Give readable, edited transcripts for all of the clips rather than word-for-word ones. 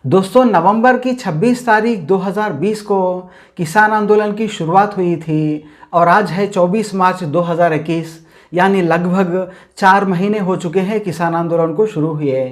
दोस्तों, नवंबर की 26 तारीख 2020 को किसान आंदोलन की शुरुआत हुई थी और आज है 24 मार्च 2021, यानी लगभग 4 महीने हो चुके हैं किसान आंदोलन को शुरू हुए।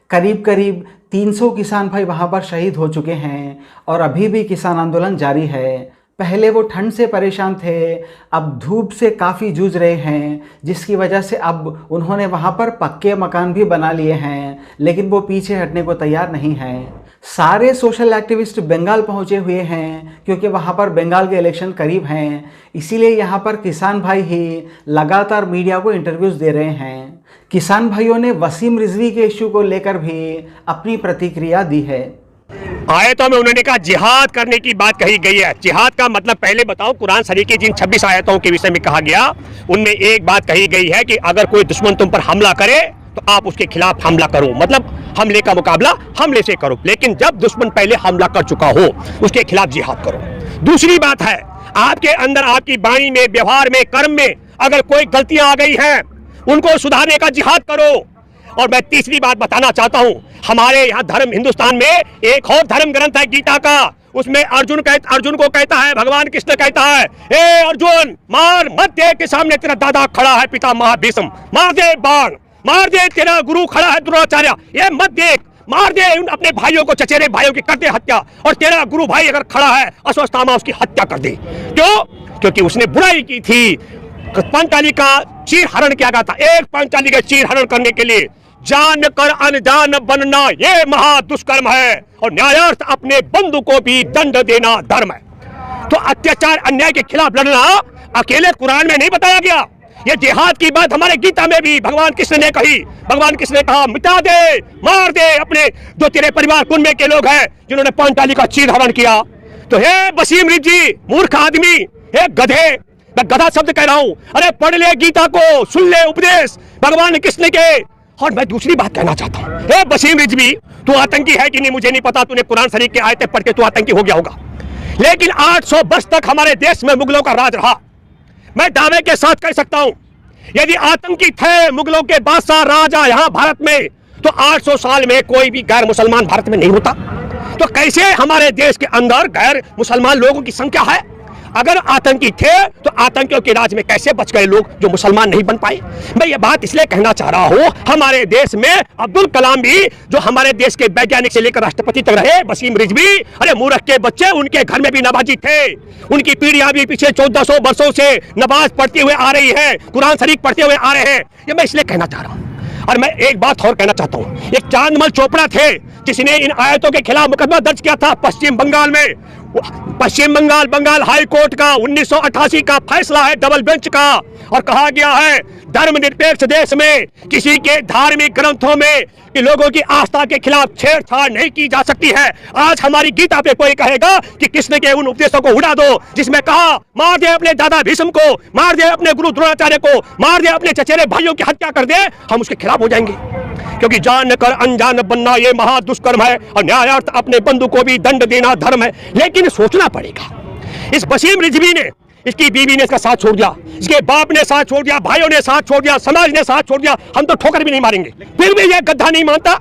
करीब करीब 300 किसान भाई वहाँ पर शहीद हो चुके हैं और अभी भी किसान आंदोलन जारी है। पहले वो ठंड से परेशान थे, अब धूप से काफ़ी जूझ रहे हैं, जिसकी वजह से अब उन्होंने वहाँ पर पक्के मकान भी बना लिए हैं, लेकिन वो पीछे हटने को तैयार नहीं हैं। सारे सोशल एक्टिविस्ट बंगाल पहुँचे हुए हैं क्योंकि वहाँ पर बंगाल के इलेक्शन करीब हैं, इसीलिए यहाँ पर किसान भाई ही लगातार मीडिया को इंटरव्यूज़ दे रहे हैं। किसान भाइयों ने वसीम रिजवी के इश्यू को लेकर भी अपनी प्रतिक्रिया दी है। आयतों में उन्होंने कहा जिहाद करने की बात कही गई है। जिहाद का मतलब पहले बताओ, कुरान शरीफ की जिन 26 आयतों के विषय में कहा गया उनमें एक बात कही गई है कि अगर कोई दुश्मन तुम पर हमला करे तो आप उसके खिलाफ हमला करो, मतलब हमले का मुकाबला हमले से करो, लेकिन जब दुश्मन पहले हमला कर चुका हो उसके खिलाफ जिहाद करो। दूसरी बात है, आपके अंदर, आपकी वाणी में, व्यवहार में, कर्म में अगर कोई गलतियां आ गई हैं उनको सुधारने का जिहाद करो। और मैं तीसरी बात बताना चाहता हूं, हमारे यहाँ धर्म, हिंदुस्तान में एक और धर्म ग्रंथ है गीता का, उसमें अर्जुन को कहता है, भगवान कृष्ण कहता है, ए अर्जुन, मार मत दे के सामने तेरा दादा खड़ा है, पिता महाभीष्म, मार दे बाण, मार दे, तेरा गुरु खड़ा है द्रोणाचार्य, ये मत देख, मार दे अपने भाइयों को, चचेरे भाइयों की कर दे हत्या, और तेरा गुरु भाई अगर खड़ा है अश्वत्थामा, उसकी हत्या कर दे। क्यों? क्योंकि उसने बुराई की थी। पांचाली का चीर हरण किया गया था। एक पांचाली का चीर हरण करने के लिए जान कर अनजान बनना ये महा दुष्कर्म है, और न्यायार्थ अपने बंधु को भी दंड देना धर्म है। तो अत्याचार, अन्याय के खिलाफ लड़ना अकेले कुरान में नहीं बताया गया, ये जिहाद की बात हमारे गीता में भी भगवान कृष्ण ने कही। भगवान कृष्ण ने कहा, मिटा दे, मार दे अपने जो तेरे परिवार कुल में के लोग हैं जिन्होंने पांचाली का चीर हरण किया। तो हे वसीम रिजवी, मूर्ख आदमी, हे गधे, मैं गधा शब्द कह रहा हूं, अरे पढ़ ले गीता को, सुन ले उपदेश भगवान कृष्ण के। और मैं दूसरी बात कहना चाहता हूं, हे वसीम रिजवी, तू आतंकी है कि नहीं मुझे नहीं पता, तूने कुरान शरीफ की आयतें पढ़ के तू आतंकी हो गया होगा, लेकिन 800 वर्ष तक हमारे देश में मुगलों का राज रहा। मैं दावे के साथ कह सकता हूं, यदि आतंकी थे मुगलों के बादशाह राजा यहां भारत में, तो 800 साल में कोई भी गैर मुसलमान भारत में नहीं होता। तो कैसे हमारे देश के अंदर गैर मुसलमान लोगों की संख्या है? अगर आतंकी थे तो आतंकियों के राज में कैसे बच गए लोग जो मुसलमान नहीं बन पाए? मैं ये बात इसलिए कहना चाह रहा हूं, हमारे देश में अब्दुल कलाम भी, जो हमारे देश के वैज्ञानिक से लेकर राष्ट्रपति तक रहे, वसीम रिजवी, अरे मूर्ख के बच्चे, उनके घर में भी नमाजी थे, उनकी पीढ़ियां भी पीछे 1400 वर्षों से नमाज पढ़ते हुए आ रही है, कुरान शरीफ पढ़ते हुए आ रहे हैं। ये मैं इसलिए कहना चाह रहा हूं। और मैं एक बात और कहना चाहता हूं, एक चांदमल चोपड़ा थे जिसने इन आयतों के खिलाफ मुकदमा दर्ज किया था पश्चिम बंगाल में। पश्चिम बंगाल हाई कोर्ट का 1988 का फैसला है, डबल बेंच का, और कहा गया है धर्मनिरपेक्ष देश में किसी के धार्मिक ग्रंथों में कि लोगों की आस्था के खिलाफ छेड़छाड़ नहीं की जा सकती है। आज हमारी गीता पे कोई कहेगा कि कृष्ण के उन उपदेशों को उड़ा दो जिसमें कहा मार दे अपने दादा भीष्म को, मार दे अपने गुरु द्रोणाचार्य को, मार दे अपने चचेरे भाइयों की हत्या कर दे, हम उसके खिलाफ हो जाएंगे, क्योंकि जान कर अनजान बनना ये महा दुष्कर्म है, और न्यायार्थ अपने बंधु को भी दंड देना धर्म है। लेकिन सोचना पड़ेगा, इस वसीम रिजवी ने, इसकी बीवी ने इसका साथ छोड़ दिया, इसके बाप ने साथ छोड़ दिया, भाइयों ने साथ छोड़ दिया, समाज ने साथ छोड़ दिया, हम तो ठोकर भी नहीं मारेंगे, फिर भी ये गद्दा नहीं मानता।